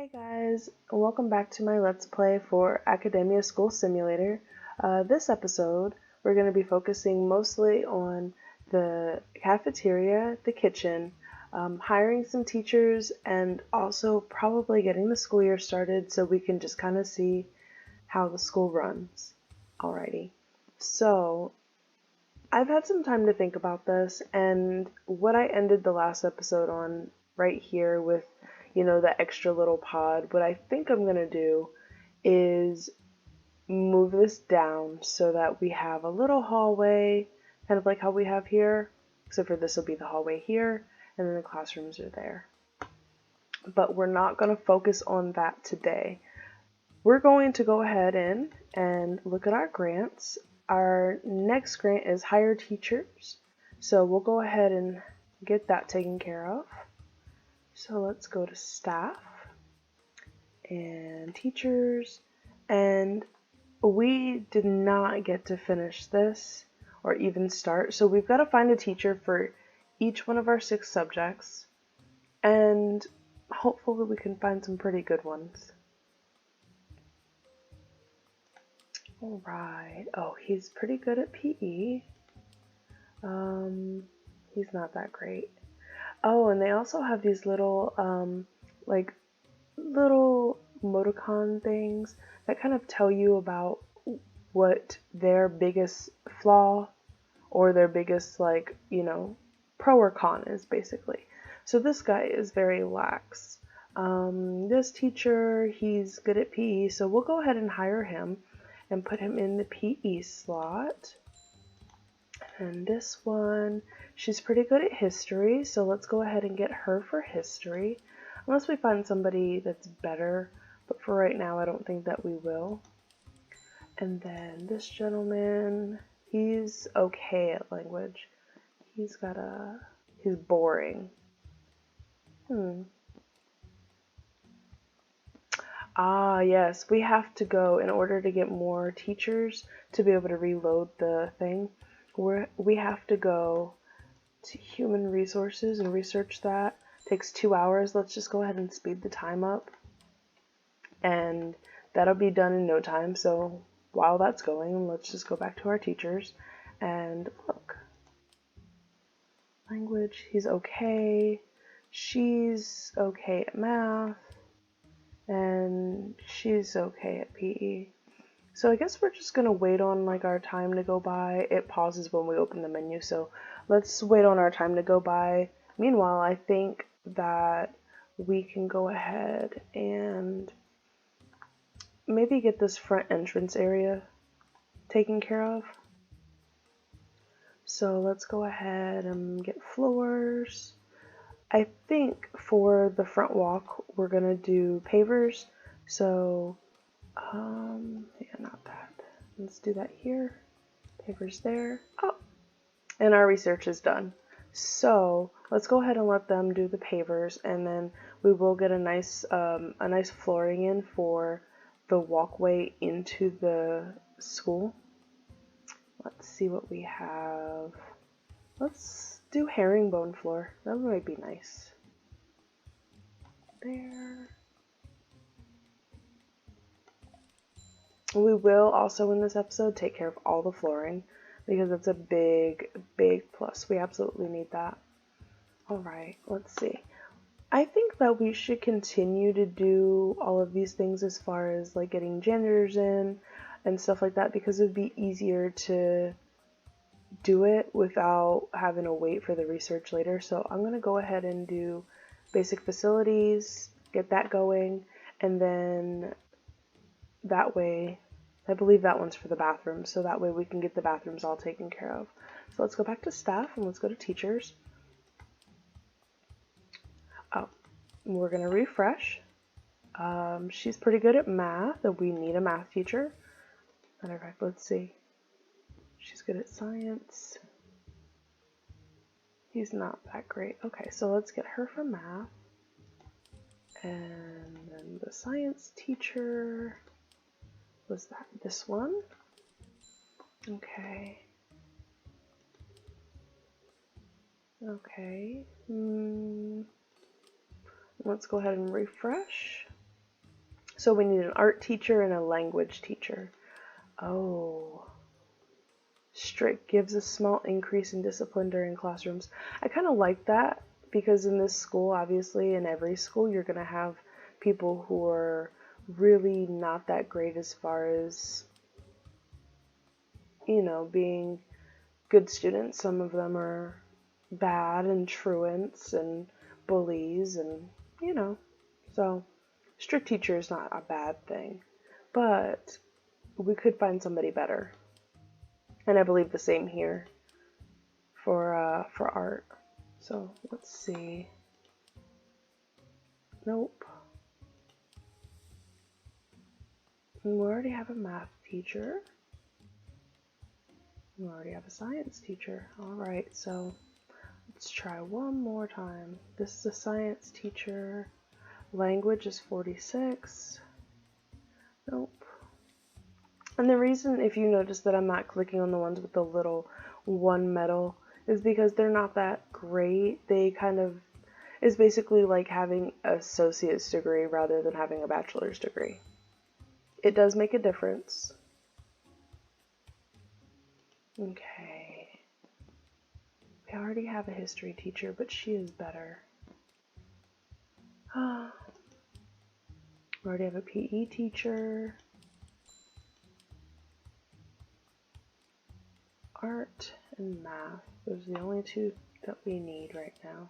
Hey guys, welcome back to my Let's Play for Academia School Simulator. This episode, we're going to be focusing mostly on the cafeteria, the kitchen, hiring some teachers, and also probably getting the school year started so we can just kind of see how the school runs. Alrighty, so I've had some time to think about this, and what I ended the last episode on right here with, the extra little pod, what I think I'm going to do is move this down so that we have a little hallway, kind of like how we have here, except for this will be the hallway here, and then the classrooms are there. But we're not going to focus on that today. We're going to go ahead and look at our grants. Our next grant is hire teachers, so we'll go ahead and get that taken care of. So let's go to staff and teachers, and we did not get to finish this or even start, so we've got to find a teacher for each one of our 6 subjects, and hopefully we can find some pretty good ones. Alright, oh, he's pretty good at PE. He's not that great. Oh, and they also have these little, little emoticon things that kind of tell you about what their biggest flaw or their biggest, pro or con is, basically. So this guy is very lax. This teacher, he's good at PE, so we'll go ahead and hire him and put him in the PE slot. And this one, she's pretty good at history, so let's go ahead and get her for history. Unless we find somebody that's better, but for right now I don't think that we will. And then this gentleman, he's okay at language. He's boring. Ah, yes, we have to go in order to get more teachers to be able to reload the thing. We have to go to human resources and research that. It takes 2 hours. Let's just go ahead and speed the time up. And that'll be done in no time. So while that's going, let's just go back to our teachers and look. Language, he's okay. She's okay at math. And she's okay at PE. So I guess we're just gonna wait on our time to go by. It pauses when we open the menu, so let's wait on our time to go by. Meanwhile, I think that we can go ahead and maybe get this front entrance area taken care of. So let's go ahead and get floors. I think for the front walk, we're gonna do pavers. So, yeah, not that. Let's do that here. Pavers there. Oh, and our research is done. So let's go ahead and let them do the pavers, and then we will get a nice flooring in for the walkway into the school. Let's see what we have. Let's do herringbone floor. That might be nice. There. We will also in this episode take care of all the flooring because it's a big, big plus. We absolutely need that. Alright, let's see. I think that we should continue to do all of these things as far as getting janitors in and stuff like that, because it would be easier to do it without having to wait for the research later. So I'm going to go ahead and do basic facilities, get that going, and then that way, I believe that one's for the bathrooms, so that way we can get the bathrooms all taken care of. So let's go back to staff and let's go to teachers. Oh, we're going to refresh. She's pretty good at math, and we need a math teacher. Matter of fact, let's see. She's good at science. He's not that great. Okay, so let's get her for math. And then the science teacher, was that this one? Okay. Okay. Let's go ahead and refresh. So we need an art teacher and a language teacher. Oh. Strict gives a small increase in discipline during classrooms. I kind of like that because in this school, obviously, in every school, you're going to have people who are really not that great as far as, being good students. Some of them are bad and truants and bullies and, so strict teacher is not a bad thing. But we could find somebody better. And I believe the same here for art. So let's see. Nope. We already have a math teacher. We already have a science teacher. Alright, so let's try one more time. This is a science teacher. Language is 46. Nope. And the reason, if you notice that I'm not clicking on the ones with the little one medal, is because they're not that great. They kind of, is basically like having an associate's degree rather than having a bachelor's degree. It does make a difference. Okay. We already have a history teacher, but she is better. We already have a PE teacher. Art and math. Those are the only two that we need right now.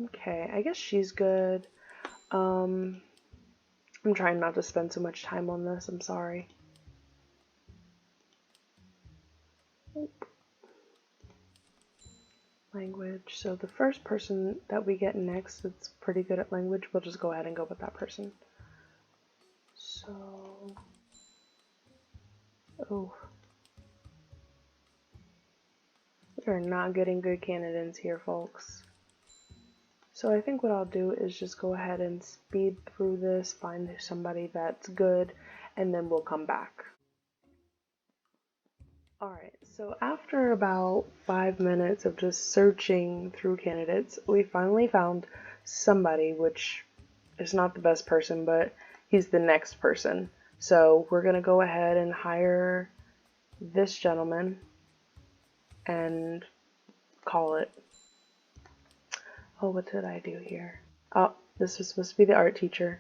Okay, I guess she's good. I'm trying not to spend so much time on this. I'm sorry. Language. So the first person that we get next that's pretty good at language, we'll just go ahead and go with that person. So, oh, we are not getting good candidates here, folks. So I think what I'll do is just go ahead and speed through this, find somebody that's good, and then we'll come back. Alright, so after about 5 minutes of just searching through candidates, we finally found somebody, which is not the best person, but he's the next person. So we're going to go ahead and hire this gentleman and call it. Oh, what did I do here? Oh, this was supposed to be the art teacher.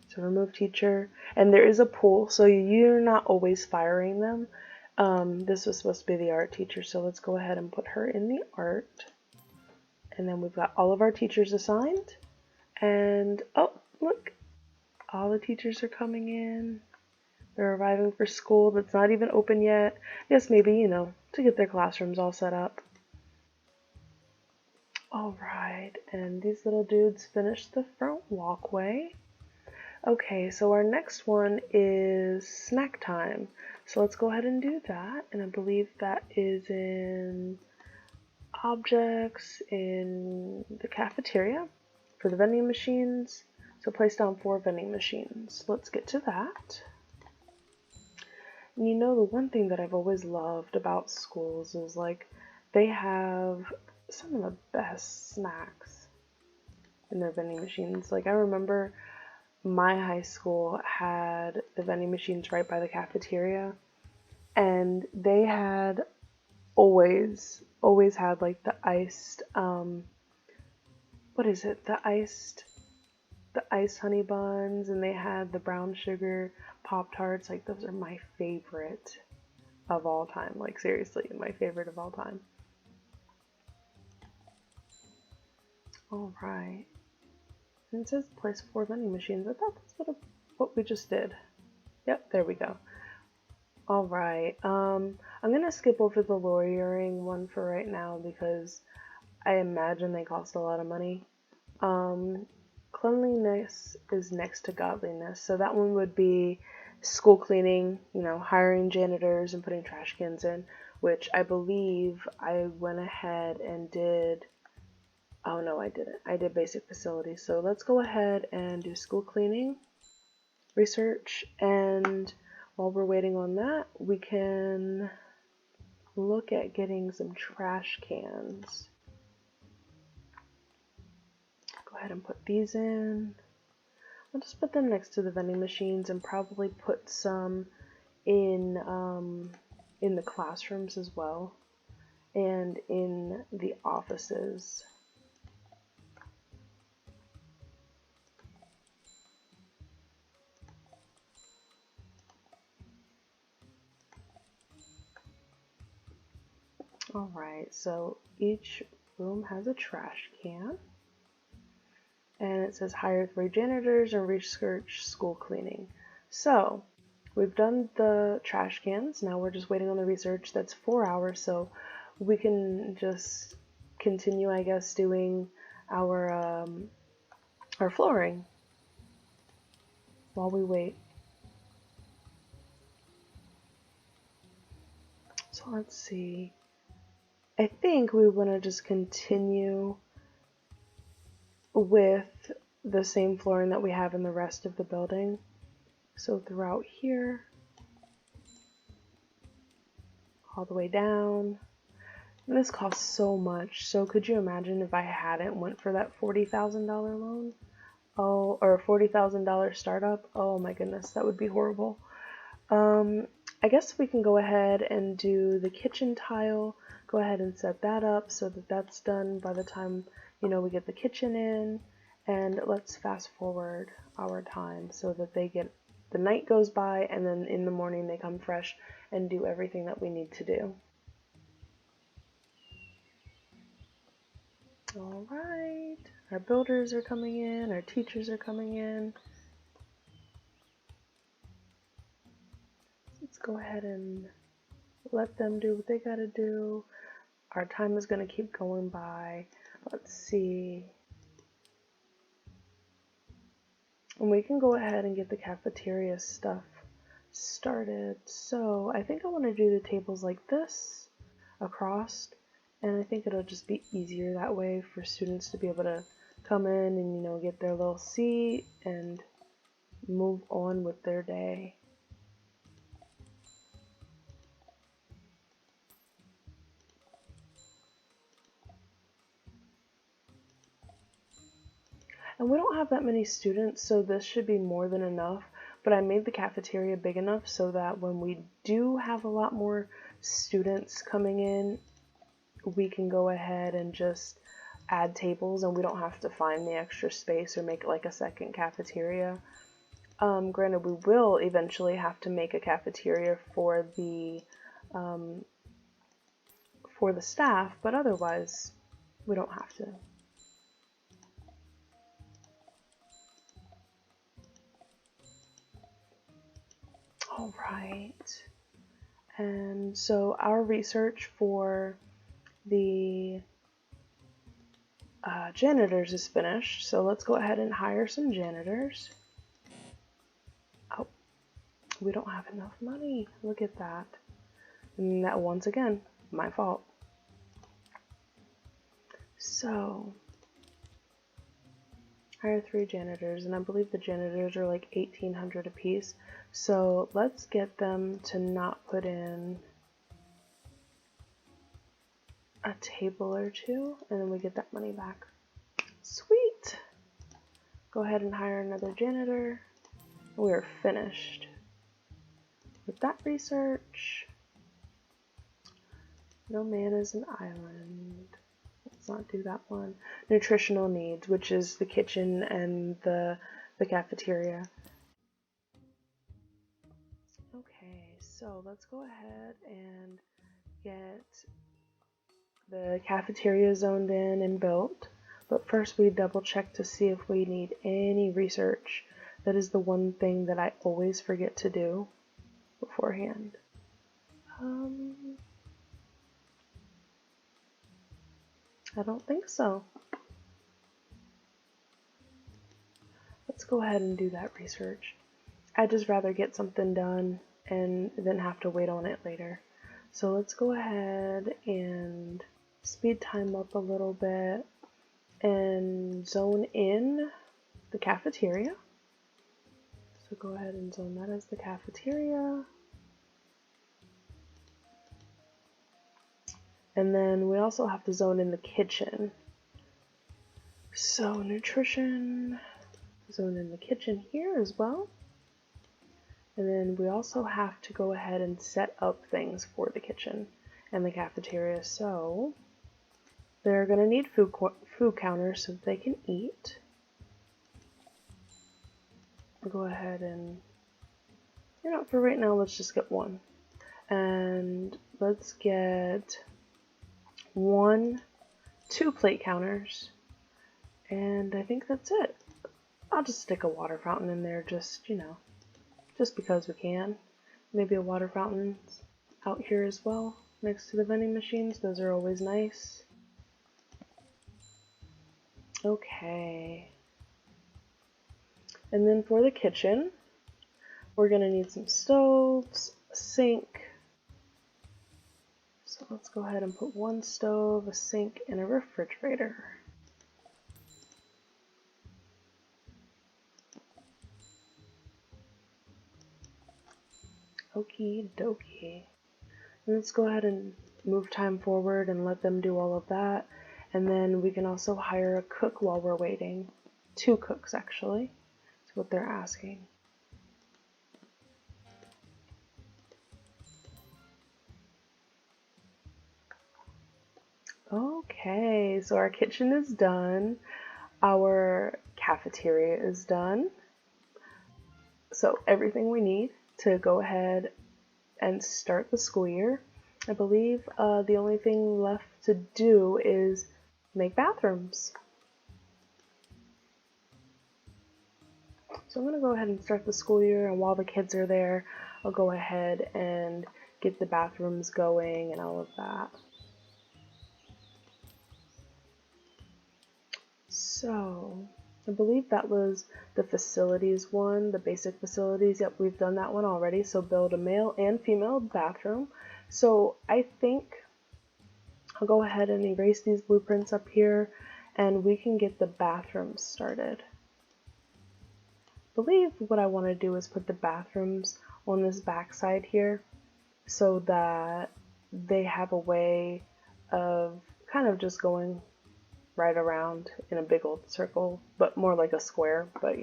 So remove teacher. And there is a pool, so you're not always firing them. This was supposed to be the art teacher, so let's go ahead and put her in the art. And then we've got all of our teachers assigned. And, oh, look, all the teachers are coming in. They're arriving for school that's not even open yet. I guess maybe, to get their classrooms all set up. Alright, and these little dudes finished the front walkway. Okay, so our next one is snack time. So let's go ahead and do that. And I believe that is in objects in the cafeteria for the vending machines. So place down 4 vending machines. Let's get to that. And the one thing that I've always loved about schools is like they have some of the best snacks in their vending machines. Like I remember my high school had the vending machines right by the cafeteria, and they had always had like the iced what is it, the iced honey buns, and they had the brown sugar Pop-Tarts. Like those are my favorite of all time. Like seriously, my favorite of all time. All right. And it says place 4 vending machines. I thought that's what we just did. Yep, there we go. Alright, I'm gonna skip over the lawyering one for right now because I imagine they cost a lot of money. Cleanliness is next to godliness, so that one would be school cleaning, hiring janitors and putting trash cans in, which I believe I went ahead and did. Oh no, I didn't. I did basic facilities. So let's go ahead and do school cleaning, research, and while we're waiting on that, we can look at getting some trash cans. Go ahead and put these in. I'll just put them next to the vending machines and probably put some in the classrooms as well and in the offices. Alright, so each room has a trash can. And it says hire 3 janitors and research school cleaning. So we've done the trash cans. Now we're just waiting on the research. That's 4 hours, so we can just continue, I guess, doing our flooring while we wait. So let's see. I think we want to just continue with the same flooring that we have in the rest of the building. So throughout here, all the way down. And this costs so much. So could you imagine if I hadn't went for that $40,000 loan? Oh, or $40,000 startup? Oh my goodness, that would be horrible. I guess we can go ahead and do the kitchen tile. Go ahead and set that up so that that's done by the time, you know, we get the kitchen in. And let's fast forward our time so that the night goes by and then in the morning they come fresh and do everything that we need to do. All right, our builders are coming in, our teachers are coming in. Let's go ahead and let them do what they gotta do. Our time is gonna keep going by. Let's see. And we can go ahead and get the cafeteria stuff started. So I think I want to do the tables like this across, and I think it'll just be easier that way for students to be able to come in and, you know, get their little seat and move on with their day. And we don't have that many students, so this should be more than enough. But I made the cafeteria big enough so that when we do have a lot more students coming in, we can go ahead and just add tables and we don't have to find the extra space or make it like a second cafeteria. Granted, we will eventually have to make a cafeteria for the staff, but otherwise we don't have to. All right, and so our research for the janitors is finished, so let's go ahead and hire some janitors. Oh, we don't have enough money. Look at that. And that, once again, my fault. So, hire 3 janitors, and I believe the janitors are like $1,800 a piece. So let's get them to not put in a table or 2, and then we get that money back. Sweet! Go ahead and hire another janitor. We're finished with that research. No man is an island. Let's not do that one. Nutritional needs, which is the kitchen and the cafeteria. Okay, so let's go ahead and get the cafeteria zoned in and built. But first we double check to see if we need any research. That is the one thing that I always forget to do beforehand. I don't think so. Let's go ahead and do that research. I'd just rather get something done and then have to wait on it later. So let's go ahead and speed time up a little bit and zone in the cafeteria. So go ahead and zone that as the cafeteria. And then we also have to zone in the kitchen. So nutrition, zone in the kitchen here as well. And then we also have to go ahead and set up things for the kitchen and the cafeteria. So they're going to need food counters so that they can eat. I'll go ahead and, for right now, let's just get one. And let's get 2 plate counters. And I think that's it. I'll just stick a water fountain in there just because we can. Maybe a water fountain out here as well, next to the vending machines. Those are always nice. Okay. And then for the kitchen, we're going to need some stoves, a sink. So let's go ahead and put 1 stove, a sink, and a refrigerator. Okie dokie. And let's go ahead and move time forward and let them do all of that. And then we can also hire a cook while we're waiting. 2 cooks, actually. That's what they're asking. Okay, so our kitchen is done. Our cafeteria is done. So everything we need to go ahead and start the school year. I believe the only thing left to do is make bathrooms. So I'm going to go ahead and start the school year, and while the kids are there, I'll go ahead and get the bathrooms going and all of that. So I believe that was the facilities one, the basic facilities. Yep, we've done that one already. So build a male and female bathroom. So I think I'll go ahead and erase these blueprints up here, and we can get the bathrooms started. I believe what I want to do is put the bathrooms on this back side here so that they have a way of kind of just going right around in a big old circle, but more like a square, but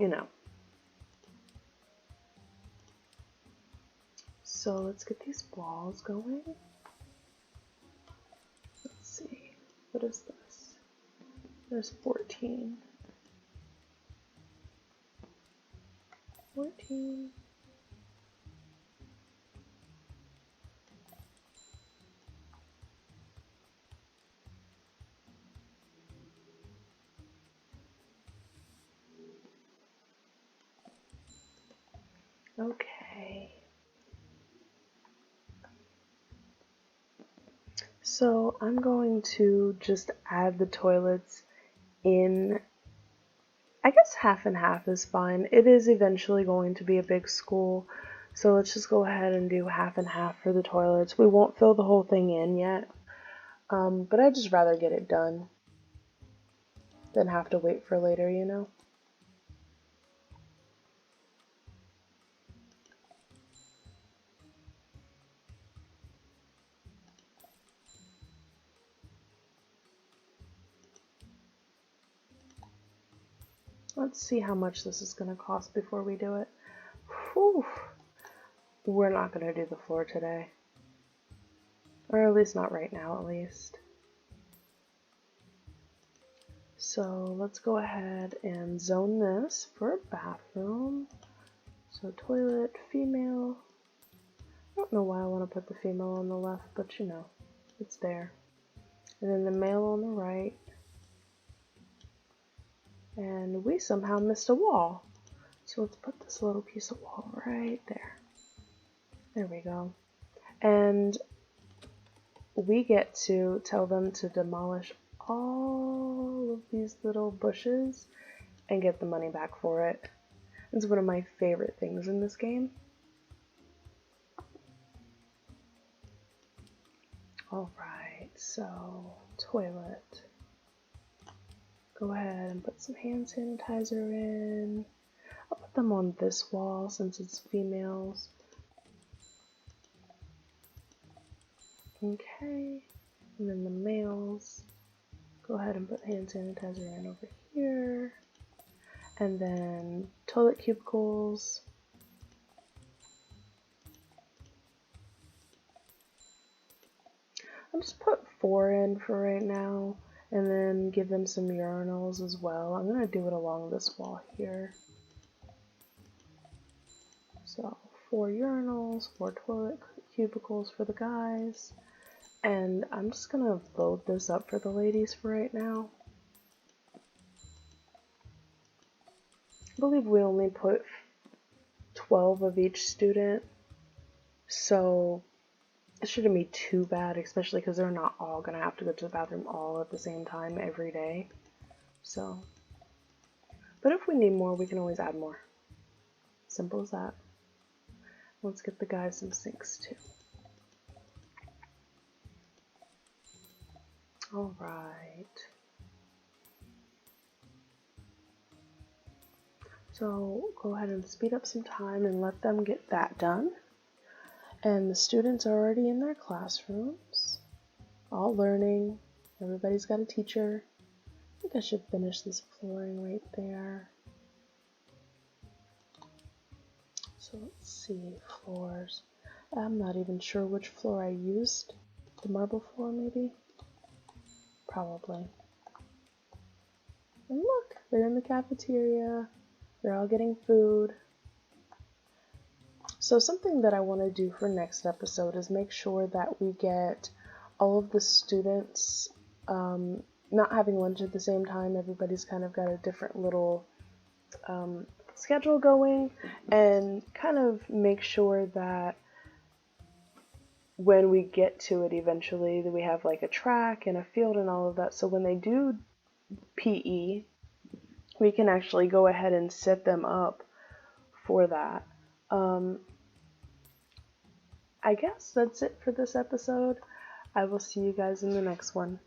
So let's get these walls going. Let's see, what is this? There's 14. 14. Okay. So I'm going to just add the toilets in. I guess half and half is fine. It is eventually going to be a big school, so let's just go ahead and do half and half for the toilets. We won't fill the whole thing in yet, but I'd just rather get it done than have to wait for later. Let's see how much this is going to cost before we do it. Whew. We're not going to do the floor today. Or at least not right now, at least. So let's go ahead and zone this for a bathroom. So toilet, female. I don't know why I want to put the female on the left, but it's there. And then the male on the right. And we somehow missed a wall. So let's put this little piece of wall right there. There we go. And we get to tell them to demolish all of these little bushes and get the money back for it. It's one of my favorite things in this game. Alright, so toilet. Go ahead and put some hand sanitizer in. I'll put them on this wall since it's females. Okay, and then the males. go ahead and put hand sanitizer in over here. And then toilet cubicles. I'll just put 4 in for right now, and then give them some urinals as well. I'm going to do it along this wall here. So 4 urinals, 4 toilet cubicles for the guys, and I'm just going to load this up for the ladies for right now. I believe we only put 12 of each student, so it shouldn't be too bad, especially because they're not all going to have to go to the bathroom all at the same time every day. So, but if we need more, we can always add more. Simple as that. Let's get the guys some sinks too. All right. So go ahead and speed up some time and let them get that done. And the students are already in their classrooms, all learning. Everybody's got a teacher. I think I should finish this flooring right there. So let's see, floors. I'm not even sure which floor I used. The marble floor, maybe? Probably. And look, they're in the cafeteria. They're all getting food. So something that I want to do for next episode is make sure that we get all of the students not having lunch at the same time. Everybody's kind of got a different little schedule going, and kind of make sure that when we get to it eventually, that we have like a track and a field and all of that. So when they do PE, we can actually go ahead and set them up for that. I guess that's it for this episode. I will see you guys in the next one.